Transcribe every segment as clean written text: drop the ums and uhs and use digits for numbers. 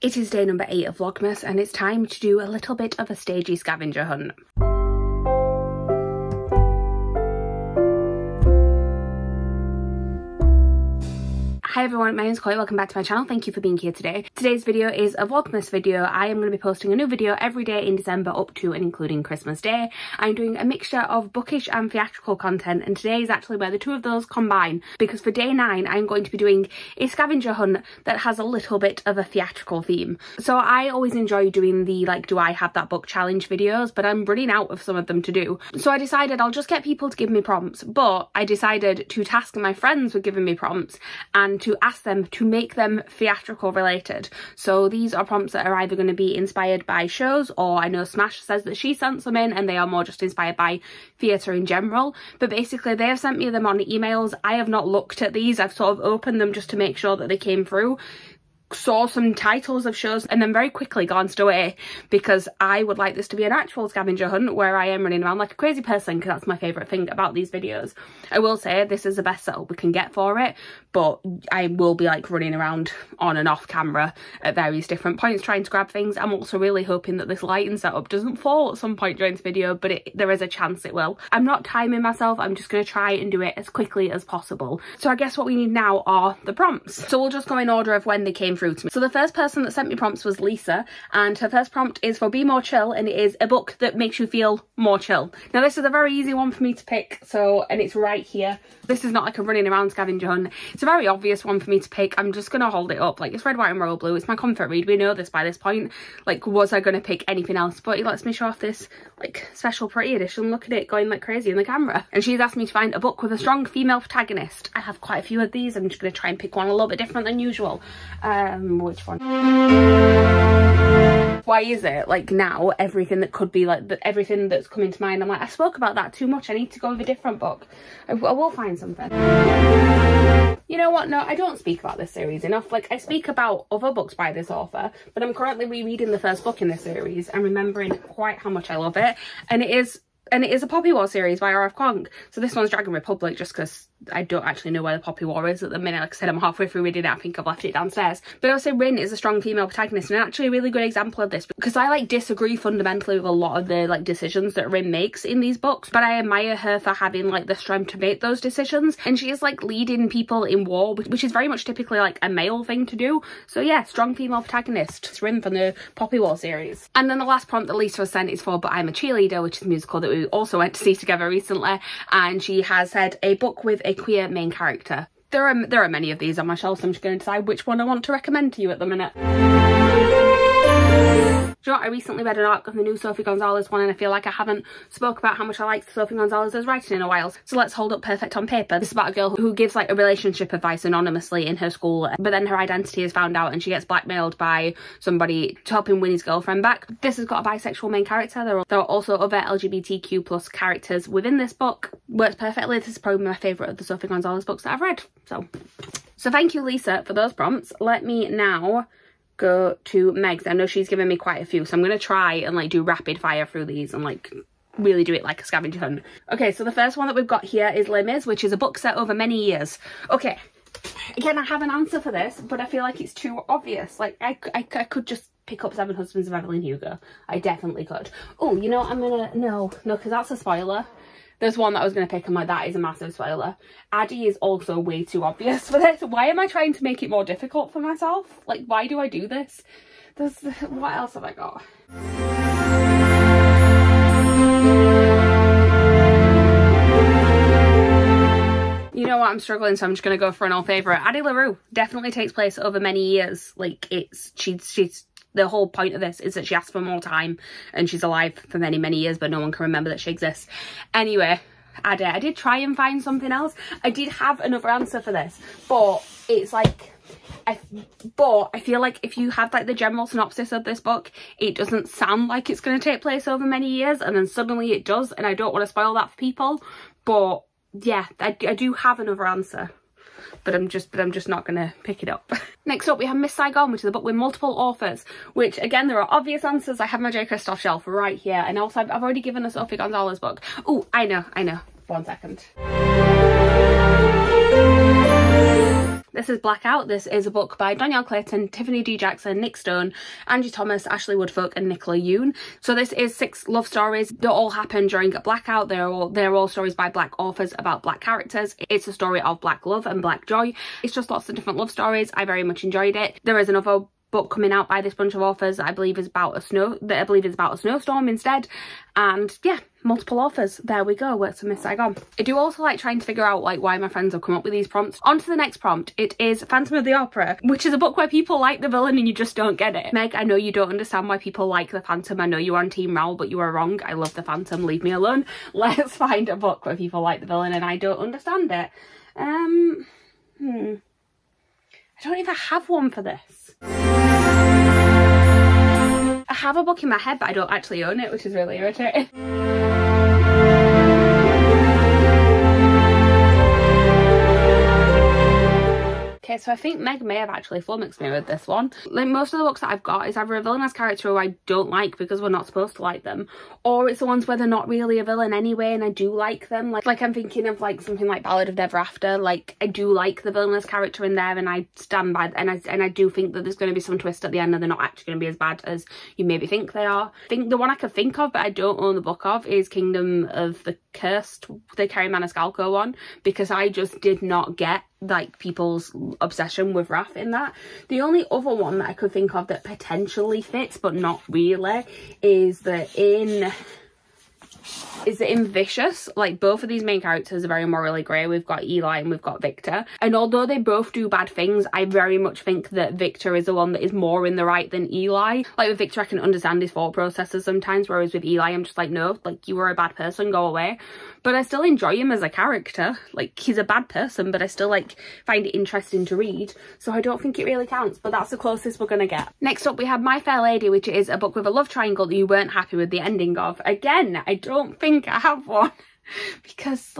It is day number 8 of Vlogmas and it's time to do a little bit of a stagey scavenger hunt. Hi everyone, my name is Chloe, welcome back to my channel, thank you for being here today. Today's video is a Vlogmas video. I am going to be posting a new video every day in December up to and including Christmas Day. I'm doing a mixture of bookish and theatrical content, and today is actually where the two of those combine, because for day 9 I'm going to be doing a scavenger hunt that has a little bit of a theatrical theme. So I always enjoy doing the do I have that book challenge videos, but I'm running out of some of them to do. So I decided I'll just get people to give me prompts, but I decided to task my friends with giving me prompts and to ask them to make them theatrical related. So these are prompts that are either going to be inspired by shows, or I know Smash says that she sent some in and they are more just inspired by theatre in general. But basically they have sent me them on emails. I have not looked at these. I've sort of opened them just to make sure that they came through, saw some titles of shows, and then very quickly glanced away because I would like this to be an actual scavenger hunt where I am running around like a crazy person, because that's my favourite thing about these videos. I will say this is the best setup we can get for it, but I will be like running around on and off camera at various different points trying to grab things. I'm also really hoping that this lighting setup doesn't fall at some point during this video, but there is a chance it will. I'm not timing myself, I'm just going to try and do it as quickly as possible. So I guess what we need now are the prompts. So we'll just go in order of when they came through to me. So the first person that sent me prompts was Lisa, and her first prompt is for Be More Chill, and it is a book that makes you feel more chill. Now this is a very easy one for me to pick, and it's right here. This is not like a running around scavenger hunt. It's a very obvious one for me to pick. I'm just gonna hold it up. Like, it's Red, White and Royal Blue. It's my comfort read. We know this by this point. Like, was I gonna pick anything else? But it lets me show off this like special pretty edition. Look at it going like crazy in the camera. And she's asked me to find a book with a strong female protagonist. I have quite a few of these. I'm just gonna try and pick one a little bit different than usual. Which one? Why is it like now everything that could be like everything that's coming to mind, I'm like, I spoke about that too much, I need to go with a different book. I will find something. You know what, no, I don't speak about this series enough. Like, I speak about other books by this author, but I'm currently rereading the first book in this series and remembering quite how much I love it, and it is a Poppy War series by R.F. Kuang. So this one's Dragon Republic, just because I don't actually know where the Poppy War is at the minute. Like I said, I'm halfway through reading it. I think I've left it downstairs. But I would say Rin is a strong female protagonist, and actually a really good example of this, because I like disagree fundamentally with a lot of the like decisions that Rin makes in these books, but I admire her for having like the strength to make those decisions. And she is like leading people in war, which is very much typically like a male thing to do. So yeah, strong female protagonist. It's Rin from the Poppy War series. And then the last prompt that Lisa has sent is for But I'm a Cheerleader, which is a musical that we also went to see together recently, and she has said a book with a queer main character. There are many of these on my shelf, so I'm just going to decide which one I want to recommend to you at the minute. Do you know what? I recently read an arc of the new Sophie Gonzalez one, and I feel like I haven't spoke about how much I liked Sophie Gonzalez's writing in a while. So let's hold up Perfect on Paper. This is about a girl who gives like a relationship advice anonymously in her school, but then her identity is found out and she gets blackmailed by somebody to help him win his girlfriend back. This has got a bisexual main character. There are also other LGBTQ plus characters within this book. Works perfectly. This is probably my favourite of the Sophie Gonzalez books that I've read. So thank you, Lisa, for those prompts. Let me now go to Meg's. I know she's given me quite a few, so I'm going to try and like do rapid fire through these and like really do it like a scavenger hunt. Okay, so the first one that we've got here is Les Mis, which is a book set over many years. Okay, again, I have an answer for this, but I feel like it's too obvious. Like, I could just pick up Seven Husbands of Evelyn Hugo. I definitely could. Oh, you know what, I'm gonna, no, because that's a spoiler. There's one that I was going to pick, and like, that is a massive spoiler. Addie is also way too obvious for this. Why am I trying to make it more difficult for myself? Like, why do I do this? What else have I got? You know what, I'm struggling, so I'm just going to go for an old favourite. Addie LaRue definitely takes place over many years. Like, she's the whole point of this is that she asks for more time, and she's alive for many, many years, but no one can remember that she exists. Anyway, Addie, I did try and find something else. I did have another answer for this, but it's like, I feel like if you have like the general synopsis of this book, it doesn't sound like it's going to take place over many years, and then suddenly it does, and I don't want to spoil that for people. But yeah, I do have another answer, but I'm just not gonna pick it up. Next up we have Miss Saigon, which is a book with multiple authors, which again, there are obvious answers. I have my J. Kristoff shelf right here, and also I've already given a Sophie Gonzalez book. Oh, I know, 1 second. This is Blackout. This is a book by Danielle Clayton, Tiffany D. Jackson, Nick Stone, Angie Thomas, Ashley Woodfolk and Nicola Yoon. So this is 6 love stories that all happen during a blackout. They're all stories by black authors about black characters. It's a story of black love and black joy. It's just lots of different love stories. I very much enjoyed it. There is another book coming out by this bunch of authors that I believe is about a snowstorm instead. And yeah, multiple authors. There we go. Works for Miss Saigon. I do also like trying to figure out like why my friends have come up with these prompts. On to the next prompt. It is Phantom of the Opera, which is a book where people like the villain and you just don't get it. Meg, I know you don't understand why people like the Phantom. I know you're on Team Raoul, but you are wrong. I love the Phantom. Leave me alone. Let's find a book where people like the villain and I don't understand it. I don't even have one for this. I have a book in my head, but I don't actually own it, which is really irritating. Okay, so I think Meg may have actually flummoxed me with this one. Like most of the books that I've got is either a villainous character who I don't like because we're not supposed to like them, or it's the ones where they're not really a villain anyway and I do like them. Like I'm thinking of like something like Ballad of Never After. Like I do like the villainous character in there and I stand by, and I do think that there's going to be some twist at the end and they're not actually going to be as bad as you maybe think they are. I think the one I can think of but I don't own the book of is Kingdom of the Cursed, the Kerry Maniscalco one, because I just did not get like people's obsession with Raph in that. The only other one that I could think of that potentially fits but not really is that in Vicious, like both of these main characters are very morally grey. We've got Eli and we've got Victor, and although they both do bad things, I very much think that Victor is the one that is more in the right than Eli. Like with Victor I can understand his thought processes sometimes, whereas with Eli I'm just like, no, like you were a bad person, go away. But I still enjoy him as a character. Like he's a bad person but I still like find it interesting to read, so I don't think it really counts, but that's the closest we're gonna get. Next up we have My Fair Lady, which is a book with a love triangle that you weren't happy with the ending of. Again, I don't think I have one because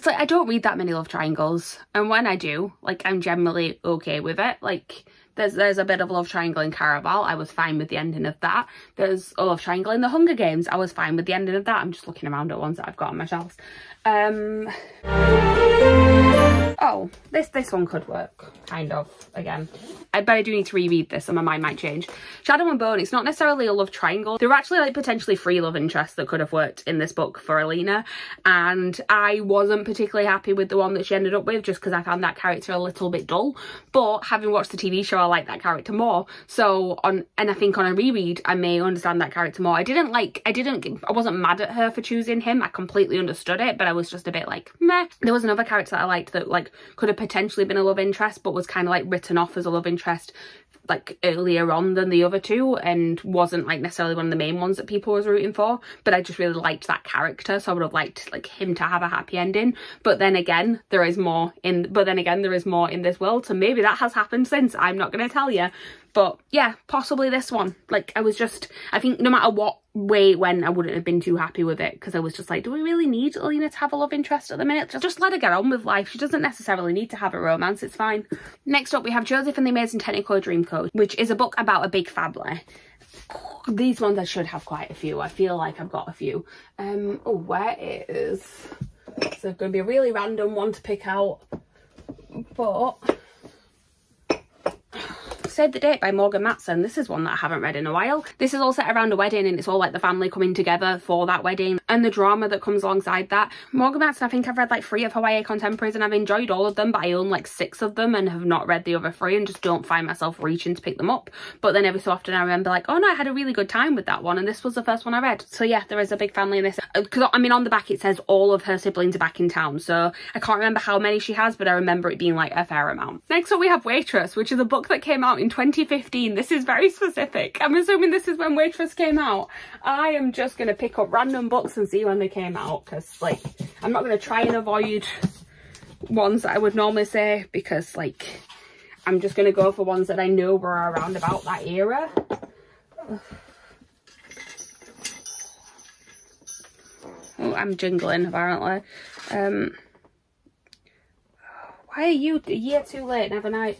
I don't read that many love triangles, and when I do, like I'm generally okay with it. Like there's a bit of love triangle in Caraval, I was fine with the ending of that. There's a love triangle in The Hunger Games, I was fine with the ending of that. I'm just looking around at ones that I've got on my shelves. Oh, this one could work, kind of, again. But I do need to reread this and my mind might change. Shadow and Bone, it's not necessarily a love triangle. There were actually like potentially 3 love interests that could have worked in this book for Alina, and I wasn't particularly happy with the one that she ended up with just because I found that character a little bit dull. But having watched the TV show, I like that character more. So and I think on a reread, I may understand that character more. I wasn't mad at her for choosing him. I completely understood it, but I was just a bit like, meh. There was another character that I liked that like could have potentially been a love interest but was kind of like written off as a love interest like earlier on than the other two and wasn't like necessarily one of the main ones that people was rooting for, but I just really liked that character, so I would have liked like him to have a happy ending. But then again there is more in this world, so maybe that has happened since. I'm not going to tell you, but yeah, possibly this one. Like I think no matter what way it went, I wouldn't have been too happy with it because I was just like, do we really need Alina to have a love interest at the minute? Just let her get on with life. She doesn't necessarily need to have a romance, it's fine. Next up we have Joseph and the Amazing Technicolor Dreamcoat, which is a book about a big family. These ones I should have quite a few. I feel like I've got a few. Oh, where is... So it's going to be a really random one to pick out, but... Save the Date by Morgan Matson. This is one that I haven't read in a while. This is all set around a wedding and it's all like the family coming together for that wedding and the drama that comes alongside that. Morgan Matson, I think I've read like 3 of her YA contemporaries and I've enjoyed all of them, but I own like 6 of them and have not read the other 3 and just don't find myself reaching to pick them up. But then every so often I remember like, oh no, I had a really good time with that one and this was the first one I read. So yeah, there is a big family in this. Because I mean on the back it says all of her siblings are back in town, so I can't remember how many she has, but I remember it being like a fair amount. Next up we have Waitress, which is a book that came out in 2015. This is very specific. I'm assuming this is when Waitress came out. I am just going to pick up random books and see when they came out because like I'm not going to try and avoid ones that I would normally say because like I'm just going to go for ones that I know were around about that era. Oh, I'm jingling apparently. Why are you a year too late, haven't I?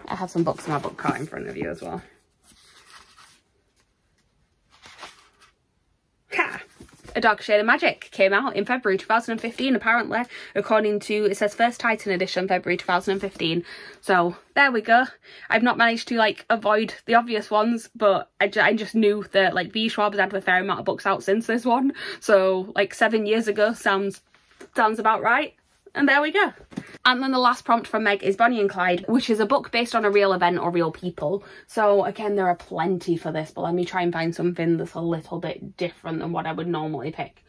I have some books in my book cart in front of you as well. A Dark Shade of Magic came out in February 2015, apparently, according to, it says first Titan edition, February 2015. So there we go. I've not managed to like avoid the obvious ones, but I just knew that like V. Schwab has had a fair amount of books out since this one. So like 7 years ago sounds about right. And there we go. And then the last prompt from Meg is Bonnie and Clyde, which is a book based on a real event or real people. So again, there are plenty for this, but let me try and find something that's a little bit different than what I would normally pick.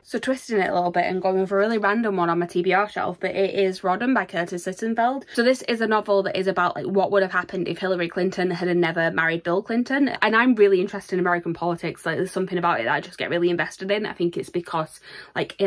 So twisting it a little bit and going with a really random one on my TBR shelf, but it is Rodham by Curtis Sittenfeld. So this is a novel that is about like what would have happened if Hillary Clinton had never married Bill Clinton. And I'm really interested in American politics. Like there's something about it that I just get really invested in. I think it's because like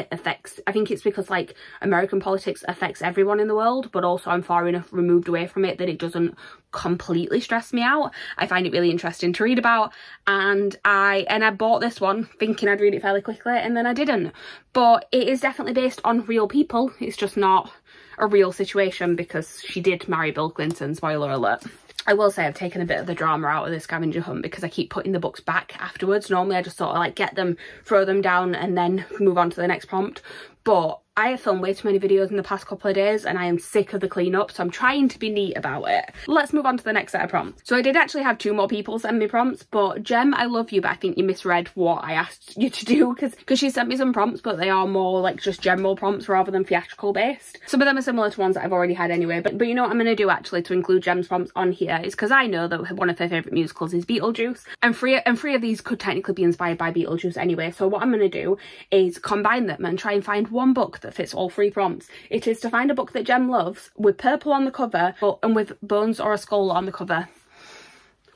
like American politics affects everyone in the world, but also I'm far enough removed away from it that it doesn't completely stress me out. I find it really interesting to read about, and I bought this one thinking I'd read it fairly quickly, and then I didn't. But it is definitely based on real people. It's just not a real situation because she did marry Bill Clinton, spoiler alert. I will say I've taken a bit of the drama out of this scavenger hunt because I keep putting the books back afterwards. Normally I just sort of like get them, throw them down and then move on to the next prompt. But I have filmed way too many videos in the past couple of days and I am sick of the cleanup, so I'm trying to be neat about it. Let's move on to the next set of prompts. So I did actually have 2 more people send me prompts, but Jem, I love you, but I think you misread what I asked you to do because she sent me some prompts, but they are more like just general prompts rather than theatrical based. Some of them are similar to ones that I've already had anyway, but you know what I'm going to do actually to include Jem's prompts on here is because I know that one of her favourite musicals is Beetlejuice, and three of these could technically be inspired by Beetlejuice anyway. So what I'm going to do is combine them and try and find one book that fits all 3 prompts. It is to find a book that Jem loves with purple on the cover and with bones or a skull on the cover.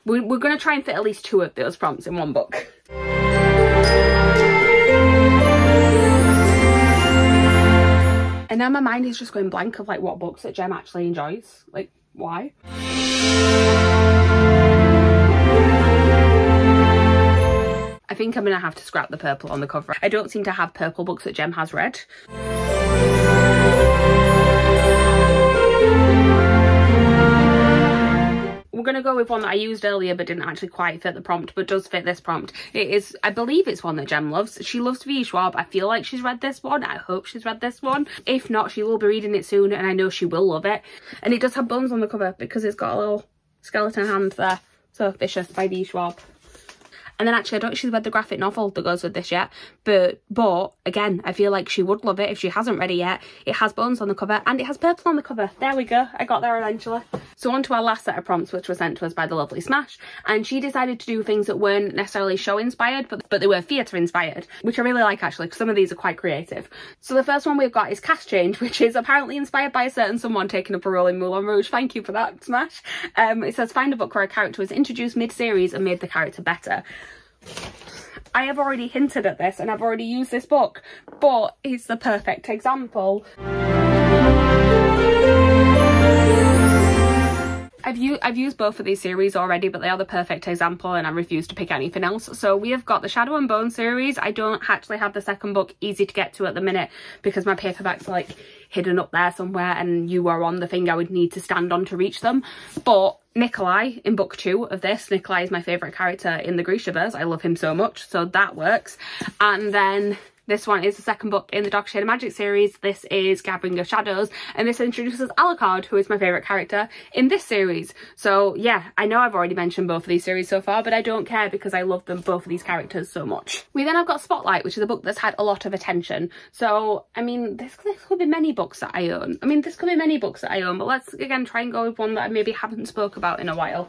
We're going to try and fit at least 2 of those prompts in one book. And now my mind is just going blank of like what books that Jem actually enjoys. Like, why? I think I'm going to have to scrap the purple on the cover. I don't seem to have purple books that Jem has read. We're going to go with one that I used earlier but didn't actually quite fit the prompt, but does fit this prompt. It is, I believe it's one that Jem loves. She loves V. Schwab. I feel like she's read this one. I hope she's read this one. If not, she will be reading it soon and I know she will love it. And it does have bones on the cover because it's got a little skeleton hand there. So Vicious by V. Schwab. And then actually I don't think she's read the graphic novel that goes with this yet, but again, I feel like she would love it if she hasn't read it yet. It has bones on the cover and it has purple on the cover. There we go, I got there eventually. So on to our last set of prompts, which were sent to us by the lovely Smash, and she decided to do things that weren't necessarily show inspired, but they were theatre inspired, which I really like actually, because some of these are quite creative. So the first one we've got is Cast Change, which is apparently inspired by a certain someone taking up a role in Moulin Rouge. Thank you for that, Smash. It says find a book where a character was introduced mid-series and made the character better. I have already hinted at this and I've already used this book, but it's the perfect example. I've used both of these series already, but they are the perfect example and I refuse to pick anything else. So we have got the Shadow and Bone series. I don't actually have the second book easy to get to at the minute because my paperbacks are like hidden up there somewhere and you are on the thing I would need to stand on to reach them. But Nikolai in book 2 of this, Nikolai is my favourite character in the Grishaverse. I love him so much, so that works. And then this one is the second book in the Dark Shade of Magic series. This is Scavenger Shadows, and this introduces Alucard, who is my favourite character in this series. So yeah, I know I've already mentioned both of these series so far, but I don't care because I love them, both of these characters, so much. We then have got Spotlight, which is a book that's had a lot of attention. So, I mean, this could be many books that I own. But let's again try and go with one that I maybe haven't spoke about in a while.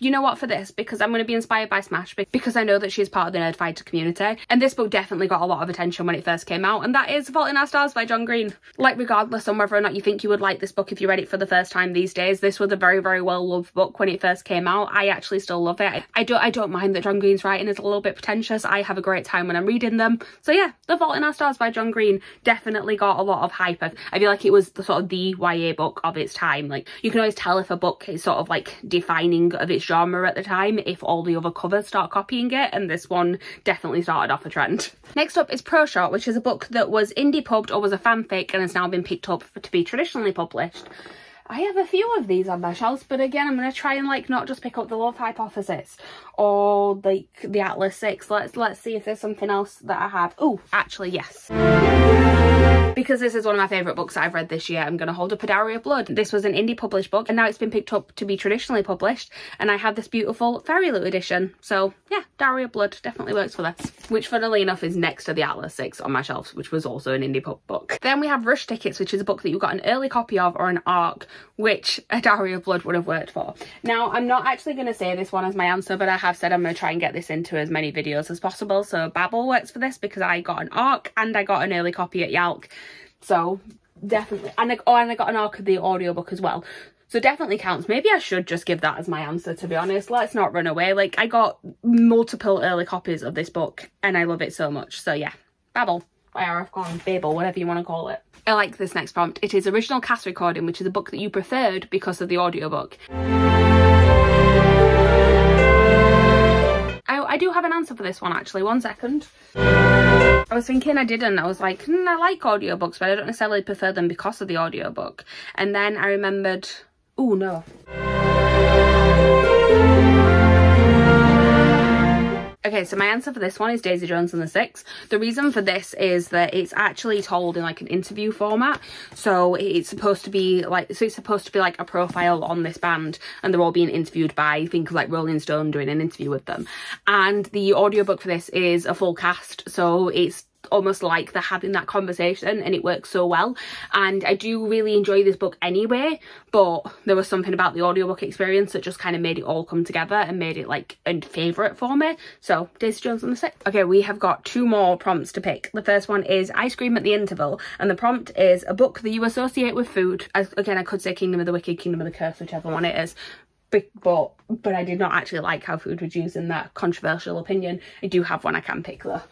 You know what, for this, because I'm going to be inspired by Smash, because I know that she's part of the nerd fighter community, and this book definitely got a lot of attention when it first came out, and that is Fault in Our Stars by John Green. Like, regardless on whether or not you think you would like this book if you read it for the first time these days, this was a very, very well loved book when it first came out. I actually still love it. I don't mind that John Green's writing is a little bit pretentious. I have a great time when I'm reading them. So yeah, The Fault in Our Stars by John Green definitely got a lot of hype. I feel like it was the sort of the YA book of its time. Like, you can always tell if a book is sort of like defining of its genre at the time if all the other covers start copying it, and this one definitely started off a trend. Next up is Pro Shot, which is a book that was indie pubbed or was a fanfic and has now been picked up to be traditionally published. I have a few of these on my shelves, but again, I'm going to try and like not just pick up the Love Hypothesis or like the Atlas 6. Let's see if there's something else that I have. Oh, actually, yes. Because this is one of my favourite books that I've read this year, I'm going to hold up A Dowry of Blood. This was an indie published book and now it's been picked up to be traditionally published, and I have this beautiful fairy loot edition. So yeah, Dowry of Blood definitely works for this, which funnily enough is next to the Atlas 6 on my shelves, which was also an indie pub book. Then we have Rush Tickets, which is a book that you got an early copy of or an ARC, which A Dowry of Blood would have worked for. Now, I'm not actually going to say this one as my answer, but I have said I'm going to try and get this into as many videos as possible. So Babel works for this because I got an ARC and I got an early copy at Yalc. So definitely, and I got an ARC of the audiobook as well. So definitely counts. Maybe I should just give that as my answer, to be honest. Let's not run away. Like, I got multiple early copies of this book and I love it so much. So yeah, Babel, Babel, whatever you want to call it. I like this next prompt. It is original cast recording, which is a book that you preferred because of the audiobook. I do have an answer for this one actually, 1 second. I was thinking I didn't. I was like, I like audiobooks, but I don't necessarily prefer them because of the audiobook. And then I remembered, oh no. Okay, so my answer for this one is Daisy Jones and the Six. The reason for this is that it's actually told in like an interview format. So it's supposed to be like, a profile on this band, and they're all being interviewed by, I think, like Rolling Stone doing an interview with them. And the audiobook for this is a full cast, so it's almost like they're having that conversation, and it works so well. And I do really enjoy this book anyway, but there was something about the audiobook experience that just kind of made it all come together and made it like a favourite for me. So Daisy Jones and the Six. Okay, we have got 2 more prompts to pick. The first one is I Scream at the Interval, and the prompt is a book that you associate with food. Again, I could say Kingdom of the Wicked, Kingdom of the Curse, whichever one it is. But I did not actually like how food was used in that controversial opinion. I do have one I can pick though.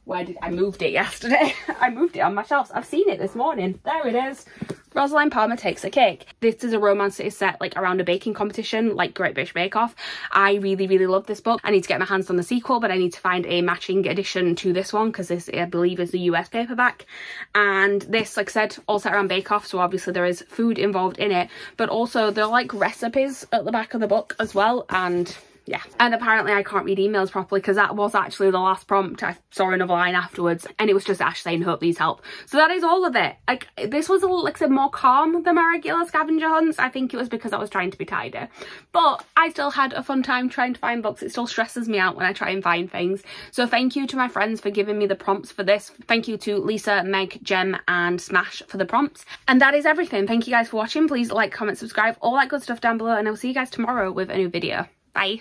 I moved it yesterday. I moved it on my shelves. I've seen it this morning. There it is. Rosaline Palmer Takes a Cake. This is a romance that is set like around a baking competition, like Great British Bake Off. I really, really love this book. I need to get my hands on the sequel, but I need to find a matching edition to this one because this, I believe, is the US paperback. And this, like I said, all set around Bake Off, so obviously there is food involved in it, but also there are like recipes at the back of the book as well. And yeah, and apparently I can't read emails properly because that was actually the last prompt. I saw another line afterwards and it was just Ash saying, hope these help. So that is all of it. Like, this was a little, like I said, more calm than my regular scavenger hunts. I think it was because I was trying to be tidy, but I still had a fun time trying to find books. It still stresses me out when I try and find things. So thank you to my friends for giving me the prompts for this. Thank you to Lisa, Meg, Jem and Smash for the prompts. And that is everything. Thank you guys for watching. Please like, comment, subscribe, all that good stuff down below, and I'll see you guys tomorrow with a new video. Bye.